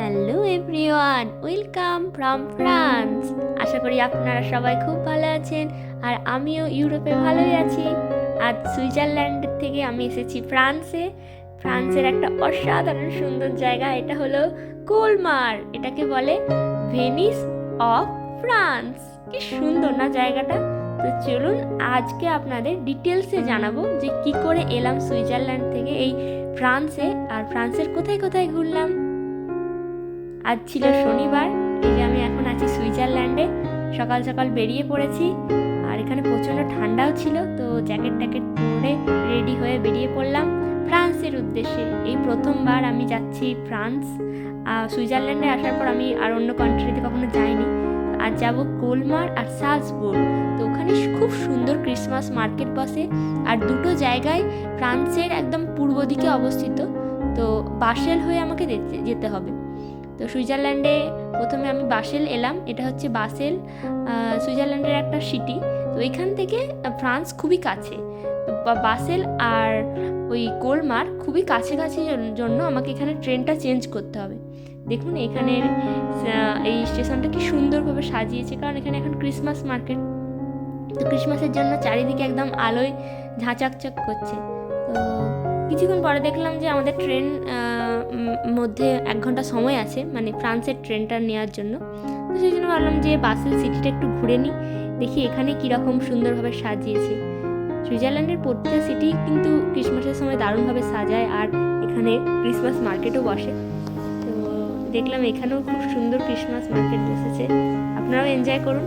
Hello everyone, welcome from France. আশা করি আপনারা সবাই খুব ভালো আছেন, আর আমিও ইউরোপে ভালোই আছি। আজ সুইজারল্যান্ড থেকে আমি এসেছি ফ্রান্সে। ফ্রান্সের একটা অসাধারণ সুন্দর জায়গা, এটা হলো কোলমার। এটাকে বলে ভেনিস অফ ফ্রান্স। কি সুন্দর না জায়গাটা। তো চলুন আজকে আপনাদের ডিটেলসে জানাবো যে কি করে এলাম সুইজারল্যান্ড থেকে এই ফ্রান্সে, আর ফ্রান্সের কোথায় কোথায় ঘুরলাম। আজ ছিল শনিবার, এই যে আমি এখন আছি সুইজারল্যান্ডে। সকাল সকাল বেরিয়ে পড়েছি, আর এখানে প্রচণ্ড ঠান্ডাও ছিল, তো জ্যাকেট ট্যাকেট পরে রেডি হয়ে বেরিয়ে পড়লাম ফ্রান্সের উদ্দেশ্যে। এই প্রথমবার আমি যাচ্ছি ফ্রান্স। সুইজারল্যান্ডে আসার পর আমি আর অন্য কান্ট্রিতে কখনো যাইনি। আজ যাব কোলমার আর সালজবুর্গ। তো ওখানে খুব সুন্দর ক্রিসমাস মার্কেট বসে, আর দুটো জায়গায় ফ্রান্সের একদম পূর্ব দিকে অবস্থিত। তো বাসেল হয়ে আমাকে যেতে হবে। তো সুইজারল্যান্ডে প্রথমে আমি বাসেল এলাম। এটা হচ্ছে বাসেল, সুইজারল্যান্ডের একটা সিটি। তো এখান থেকে ফ্রান্স খুবই কাছে। তো বাসেল আর ওই কোলমার খুবই কাছাকাছি জন্য আমাকে এখানে ট্রেনটা চেঞ্জ করতে হবে। দেখুন এখানের এই স্টেশনটা কি সুন্দরভাবে সাজিয়েছে, কারণ এখানে এখন ক্রিসমাস মার্কেট। তো ক্রিসমাসের জন্য চারিদিকে একদম আলোয় ঝাঁচাকচাক করছে। তো কিছুক্ষণ পরে দেখলাম যে আমাদের ট্রেন মধ্যে 1 ঘন্টা সময় আছে, মানে ফ্রান্সের ট্রেনটা নেওয়ার জন্য। তো সেই জন্য ভাবলাম যে বাসেল সিটিটা একটু ঘুরে নিই, দেখি এখানে কীরকম সুন্দরভাবে সাজিয়েছে। সুইজারল্যান্ডের প্রত্যেকটা সিটি কিন্তু ক্রিসমাসের সময় দারুণভাবে সাজায়, আর এখানে ক্রিসমাস মার্কেটও বসে। তো দেখলাম এখানেও খুব সুন্দর ক্রিসমাস মার্কেট বসেছে। আপনারাও এনজয় করুন,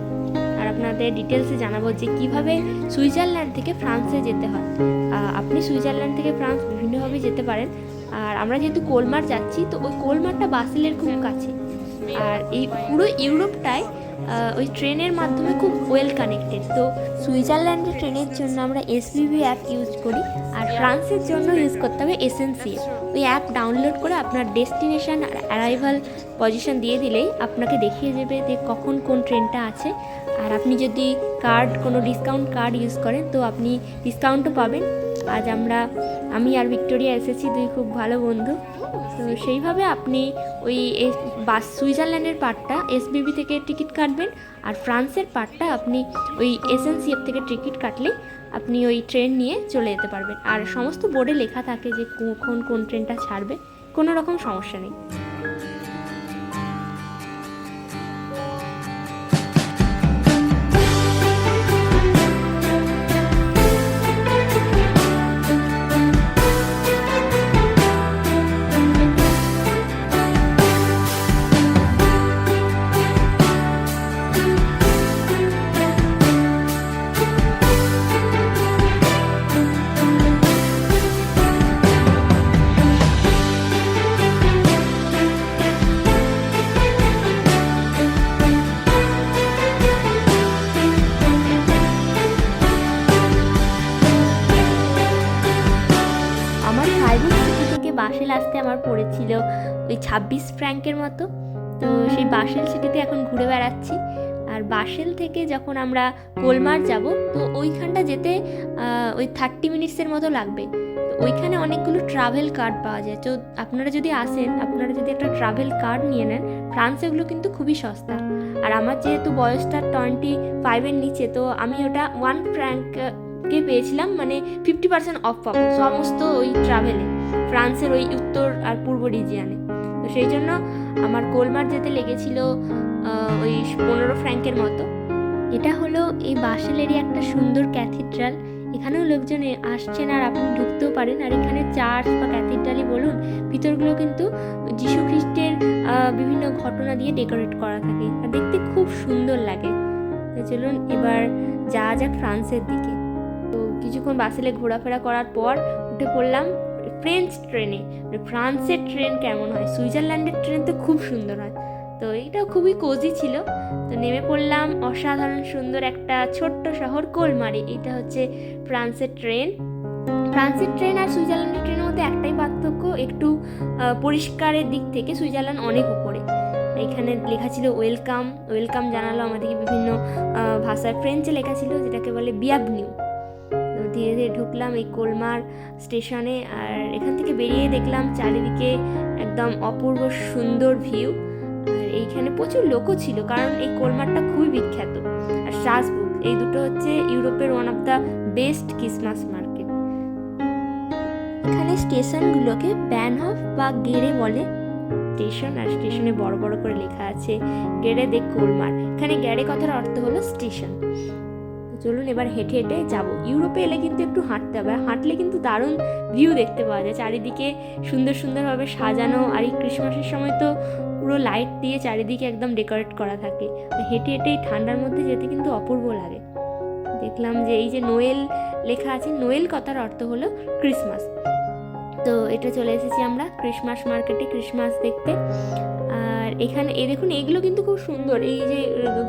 আর আপনাদের ডিটেলসে জানাবো যে কীভাবে সুইজারল্যান্ড থেকে ফ্রান্সে যেতে হয়। আপনি সুইজারল্যান্ড থেকে ফ্রান্স বিভিন্নভাবে যেতে পারেন, আর আমরা যেহেতু কোলমার যাচ্ছি, তো ওই কোলমারটা বাসেলের খুব কাছে। আর এই পুরো ইউরোপটাই ওই ট্রেনের মাধ্যমে খুব ওয়েল কানেক্টেড। তো সুইজারল্যান্ডের ট্রেনের জন্য আমরা এসবিবি অ্যাপ ইউজ করি, আর ফ্রান্সের জন্য ইউজ করতে হবে এসএনসিএফ। ওই অ্যাপ ডাউনলোড করে আপনার ডেস্টিনেশন আর অ্যারাইভাল পজিশন দিয়ে দিলেই আপনাকে দেখিয়ে দেবে যে কখন কোন ট্রেনটা আছে। আর আপনি যদি কোনো ডিসকাউন্ট কার্ড ইউজ করেন, তো আপনি ডিসকাউন্টও পাবেন। আজ আমি আর ভিক্টোরিয়া এসেছি, 2 খুব ভালো বন্ধু। তো সেইভাবে আপনি ওই সুইজারল্যান্ডের পার্টটা এসবিবি থেকে টিকিট কাটবেন, আর ফ্রান্সের পার্টটা আপনি ওই এসএনসিএফ থেকে টিকিট কাটলেই আপনি ওই ট্রেন নিয়ে চলে যেতে পারবেন। আর সমস্ত বোর্ডে লেখা থাকে যে কখন কোন ট্রেনটা ছাড়বে, কোনো রকম সমস্যা নেই। বাসেল আসতে আমার পড়েছিল ওই 26 ফ্র্যাঙ্কের মতো। তো সেই বাসেল সিটিতে এখন ঘুরে বেড়াচ্ছি। আর বাসেল থেকে যখন আমরা কোলমার যাব, তো ওইখানটা যেতে ওই 30 মিনিটসের মতো লাগবে। তো ওইখানে অনেকগুলো ট্রাভেল কার্ড পাওয়া যায়। তো আপনারা যদি আসেন, আপনারা যদি একটা ট্রাভেল কার্ড নিয়ে নেন, ফ্রান্সে এগুলো কিন্তু খুবই সস্তা। আর আমার যেহেতু বয়সটা 25-এর নিচে, তো আমি ওটা 1 ফ্র্যাঙ্ককে পেয়েছিলাম, মানে 50% অফ পাবো সমস্ত ওই ট্রাভেলে, ফ্রান্সের ওই উত্তর আর পূর্ব রিজিয়ানে। তো সেই জন্য আমার কোলমার যেতে লেগেছিল ওই 15 ফ্র্যাঙ্কের মতো। এটা হলো এই বাসেলেরই একটা সুন্দর ক্যাথিড্রাল। এখানেও লোকজন আসছেন, আর আপনি ঢুকতেও পারেন। আর এখানে চার্চ বা ক্যাথিড্রালই বলুন, ভিতরগুলো কিন্তু যীশু খ্রিস্টের বিভিন্ন ঘটনা দিয়ে ডেকোরেট করা থাকে, আর দেখতে খুব সুন্দর লাগে। তো চলুন এবার যাওয়া যাক ফ্রান্সের দিকে। তো কিছুক্ষণ বাসেলে ঘোরাফেরা করার পর উঠে পড়লাম ফ্রেঞ্চ ট্রেনে। ফ্রান্সের ট্রেন কেমন হয়, সুইজারল্যান্ডের ট্রেন তো খুব সুন্দর হয়। তো এইটাও খুবই কোজি ছিল। তো নেমে পড়লাম অসাধারণ সুন্দর একটা ছোট্ট শহর কোলমারে। এটা হচ্ছে ফ্রান্সের ট্রেন। ফ্রান্সের ট্রেন আর সুইজারল্যান্ডের ট্রেনের মধ্যে একটাই পার্থক্য, একটু পরিষ্কারের দিক থেকে সুইজারল্যান্ড অনেক উপরে। এখানে লেখা ছিল ওয়েলকাম জানালো আমাদেরকে বিভিন্ন ভাষায়। ফ্রেঞ্চে লেখা ছিল, যেটাকে বলে বিয়াবনিউ। ধীরে ধীরে ঢুকলাম এই কোলমার স্টেশনে। আর এখান থেকে বেরিয়ে দেখলাম চারিদিকে একদম অপূর্ব সুন্দর ভিউ। আর এইখানে প্রচুর লোকও ছিল, কারণ এই কোলমারটা খুবই বিখ্যাত। আর স্ট্রাসবুর্গ, এই দুটো হচ্ছে ইউরোপের one of the best Christmas market. এখানে স্টেশনগুলোকে ব্যানহফ বা গেরে বলে স্টেশন, আর স্টেশনে বড় বড় করে লেখা আছে গেরে দে কোলমার। এখানে গেরে কথার অর্থ হলো স্টেশন। চলুন এবার হেঁটে হেঁটে যাব। ইউরোপে এলে কিন্তু একটু হাঁটতে হবে, আর হাঁটলে কিন্তু দারুণ ভিউ দেখতে পাওয়া যায়। চারিদিকে সুন্দর সুন্দরভাবে সাজানো, আর এই ক্রিসমাসের সময় তো পুরো লাইট দিয়ে চারিদিকে একদম ডেকোরেট করা থাকে। হেঁটে হেঁটে ঠান্ডার মধ্যে যেতে কিন্তু অপূর্ব লাগে। দেখলাম যে এই যে নোয়েল লেখা আছে, নোয়েল কথার অর্থ হলো ক্রিসমাস। তো এটা চলে এসেছি আমরা ক্রিসমাস মার্কেটে ক্রিসমাস দেখতে। আর এখানে এই দেখুন, এইগুলো কিন্তু খুব সুন্দর। এই যে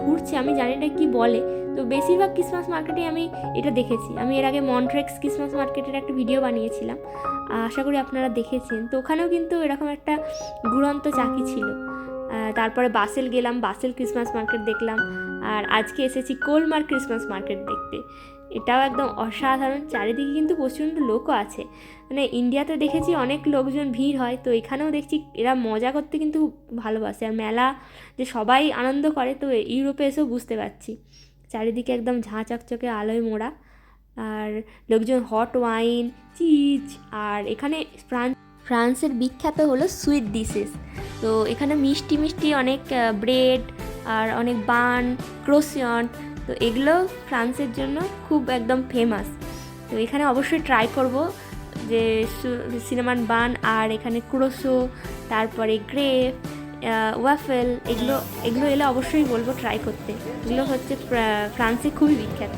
ঘুরছে, আমি জানি না কি বলে, তো বেশিরভাগ ক্রিসমাস মার্কেটে আমি এটা দেখেছি। আমি এর আগে মন্ট্রেক্স ক্রিসমাস মার্কেটের একটা ভিডিও বানিয়েছিলাম, আশা করি আপনারা দেখেছেন। তো ওখানেও কিন্তু এরকম একটা ঘুরন্ত চাকি ছিল। তারপরে বাসেল গেলাম, বাসেল ক্রিসমাস মার্কেট দেখলাম। আর আজকে এসেছি কোলমার ক্রিসমাস মার্কেট দেখতে। এটাও একদম অসাধারণ। চারিদিকে কিন্তু প্রচণ্ড লোকও আছে। মানে ইন্ডিয়াতে দেখেছি অনেক লোকজন ভিড় হয়, তো এখানেও দেখছি এরা মজা করতে কিন্তু ভালোবাসে। আর মেলা যে সবাই আনন্দ করে, তো ইউরোপে এসেও বুঝতে পারছি। চারিদিকে একদম ঝাঁ চকচকে আলোয় মোড়া, আর লোকজন হট ওয়াইন, চিজ। আর এখানে ফ্রান্সের বিখ্যাত হলো সুইট ডিশেস। তো এখানে মিষ্টি মিষ্টি অনেক ব্রেড আর অনেক বান, ক্রোসিয়ন, তো এগুলো ফ্রান্সের জন্য খুব একদম ফেমাস। তো এখানে অবশ্যই ট্রাই করব যে সিনামন বান, আর এখানে ক্রোসো, তারপরে গ্রেপ, ওয়াফেল, এগুলো এলে অবশ্যই বলবো ট্রাই করতে। এগুলো হচ্ছে ফ্রান্সে খুবই বিখ্যাত।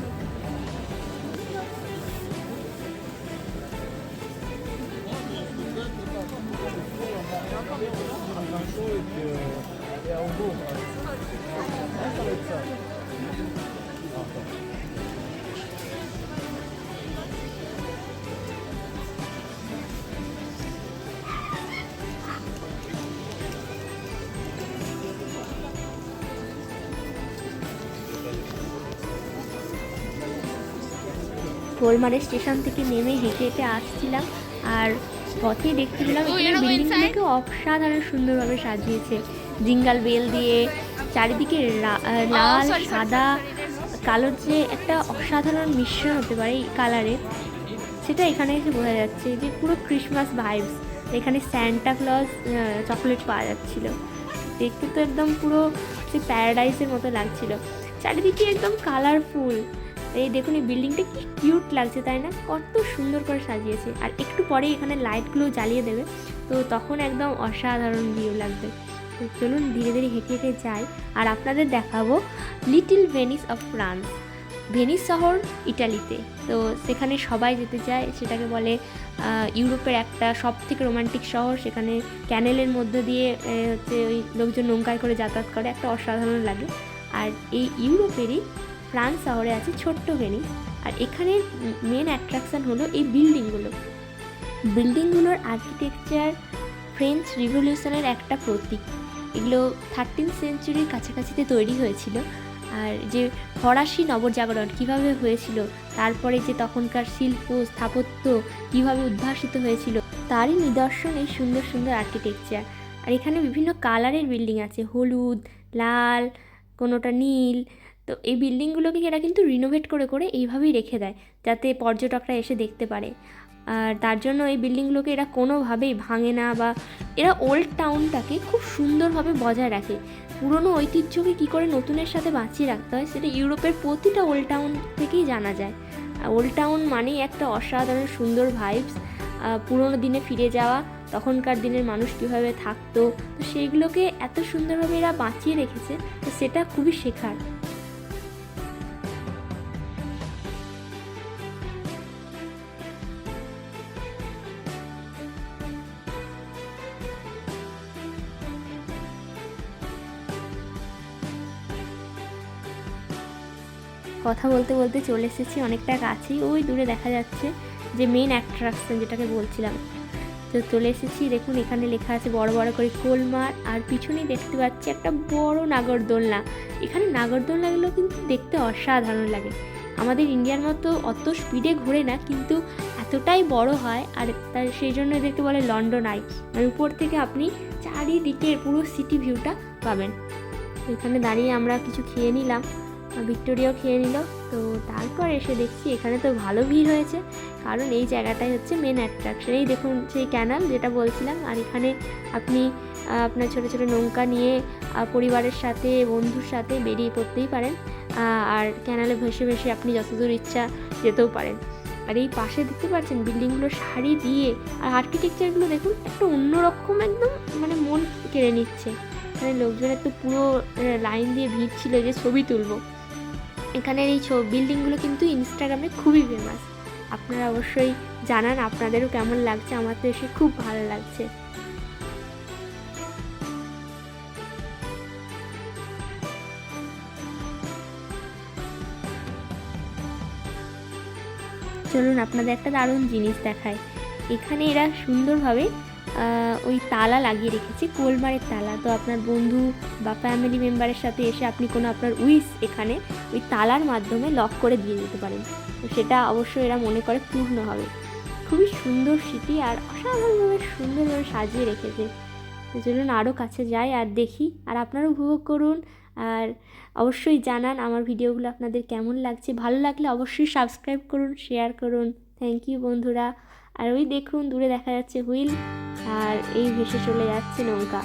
কোলমারের স্টেশন থেকে নেমে হেঁটে হেঁটে আসছিলাম, আর পথে দেখতে পেলাম এখানে বিল্ডিংগুলোকে অসাধারণ সুন্দরভাবে সাজিয়েছে জিঙ্গাল বেল দিয়ে। চারিদিকে লাল, সাদা, কালোর যে একটা অসাধারণ মিশ্রণ হতে পারে এই কালারের, সেটা এখানে এসে বোঝা যাচ্ছে যে পুরো ক্রিসমাস ভাইবস। এখানে স্যান্টা ক্লজ চকলেট পাওয়া যাচ্ছিলো, দেখতে তো একদম পুরো সে প্যারাডাইসের মতো লাগছিল। চারিদিকে একদম কালারফুল। এই দেখুন, এই বিল্ডিংটা কি কিউট লাগছে, তাই না? কত সুন্দর করে সাজিয়েছে। আর একটু পরে এখানে লাইটগুলো জ্বালিয়ে দেবে, তো তখন একদম অসাধারণ ভিউ লাগবে। তো চলুন ধীরে ধীরে হেঁটে হেঁটে যাই, আর আপনাদের দেখাবো little Venice of France. Venice শহর ইটালিতে, তো সেখানে সবাই যেতে চায়। সেটাকে বলে ইউরোপের একটা সব থেকে রোমান্টিক শহর। সেখানে ক্যানেলের মধ্য দিয়ে হচ্ছে ওই লোকজন নৌকায় করে যাতায়াত করে, একটা অসাধারণ লাগে। আর এই ইউরোপেরই ফ্রান্স শহরে আছে ছোট্ট ভেনিস। আর এখানে মেন অ্যাট্রাকশান হলো এই বিল্ডিংগুলোর আর্কিটেকচার ফ্রেঞ্চ রিভলিউশনের একটা প্রতীক। এগুলো 13th সেঞ্চুরির কাছাকাছিতে তৈরি হয়েছিল। আর যে ফরাসি নবজাগরণ কীভাবে হয়েছিল, তারপরে যে তখনকার শিল্প স্থাপত্য কীভাবে উদ্ভাসিত হয়েছিল, তারই নিদর্শন এই সুন্দর সুন্দর আর্কিটেকচার। আর এখানে বিভিন্ন কালারের বিল্ডিং আছে, হলুদ, লাল, কোনোটা নীল। তো এই বিল্ডিংগুলোকে এরা কিন্তু রিনোভেট করে করে এইভাবেই রেখে দেয়, যাতে পর্যটকরা এসে দেখতে পারে। আর তার জন্য এই বিল্ডিংগুলোকে এরা কোনোভাবেই ভাঙে না, বা এরা ওল্ড টাউনটাকে খুব সুন্দরভাবে বজায় রাখে। পুরনো ঐতিহ্যকে কী করে নতুনের সাথে বাঁচিয়ে রাখতে হয়, সেটা ইউরোপের প্রতিটা ওল্ড টাউন থেকেই জানা যায়। ওল্ড টাউন মানেই একটা অসাধারণ সুন্দর ভাইবস, পুরনো দিনে ফিরে যাওয়া, তখনকার দিনের মানুষ কীভাবে থাকতো, তো সেইগুলোকে এত সুন্দরভাবে এরা বাঁচিয়ে রেখেছে। তো সেটা খুবই শেখার। কথা বলতে বলতে চলে এসেছি অনেকটা কাছেই, ওই দূরে দেখা যাচ্ছে যে মেন অ্যাট্রাকশন যেটাকে বলছিলাম। তো চলে এসেছি, দেখুন এখানে লেখা আছে বড় বড় করে কোলমার। আর পিছনেই দেখতে পাচ্ছি একটা বড় নাগরদোলনা। এখানে নাগরদোলনাগুলো কিন্তু দেখতে অসাধারণ লাগে। আমাদের ইন্ডিয়ার মতো অত স্পিডে ঘোরে না, কিন্তু এতটাই বড় হয়, আর তার সেই জন্য এদেরকে বলে লন্ডন আই। মানে উপর থেকে আপনি চারিদিকের পুরো সিটি ভিউটা পাবেন। এখানে দাঁড়িয়ে আমরা কিছু খেয়ে নিলাম, ভিক্টোরিয়াও খেয়ে নিল। তো তারপর এসে দেখছি এখানে তো ভালো ভিড় হয়েছে, কারণ এই জায়গাটাই হচ্ছে মেন অ্যাট্রাকশন। এই দেখুন সেই ক্যানাল যেটা বলছিলাম, আর এখানে আপনি আপনার ছোটো ছোটো নৌকা নিয়ে পরিবারের সাথে বন্ধুর সাথে বেরিয়ে পড়তেই পারেন, আর ক্যানালে ভেসে ভেসে আপনি যতদূর ইচ্ছা যেতেও পারেন। আর এই পাশে দেখতে পাচ্ছেন বিল্ডিংগুলো সারি দিয়ে, আর আর্কিটেকচারগুলো দেখুন একটু অন্যরকম, একদম মানে মন কেড়ে নিচ্ছে। এখানে লোকজনের তো পুরো লাইন দিয়ে ভিড় ছিল যে ছবি তুলবো। এখানের এই বিল্ডিংগুলো কিন্তু ইনস্টাগ্রামে খুবই ফেমাস। আপনারা অবশ্যই জানান আপনাদেরও কেমন লাগছে, আমার তো এসে খুব ভালো লাগছে। চলুন আপনাদের একটা দারুণ জিনিস দেখায়। এখানে এরা সুন্দরভাবে ওই তালা লাগিয়ে রেখেছে, কোলমারের তালা। তো আপনার বন্ধু বা ফ্যামিলি মেম্বারের সাথে এসে আপনি কোনো আপনার উইশ এখানে ওই তালার মাধ্যমে লক করে দিয়ে যেতে পারেন। তো সেটা অবশ্যই এরা মনে করে পূর্ণ হবে। খুবই সুন্দর সিটি, আর অসাধারণভাবে সুন্দরভাবে সাজিয়ে রেখেছে। তো চলুন আরও কাছে যাই আর দেখি, আর আপনারা উপভোগ করুন। আর অবশ্যই জানান আমার ভিডিওগুলো আপনাদের কেমন লাগছে। ভালো লাগলে অবশ্যই সাবস্ক্রাইব করুন, শেয়ার করুন। থ্যাংক ইউ বন্ধুরা। আর ওই দেখুন দূরে দেখা যাচ্ছে হুইল, আর এই ভেসে চলে যাচ্ছে নৌকা।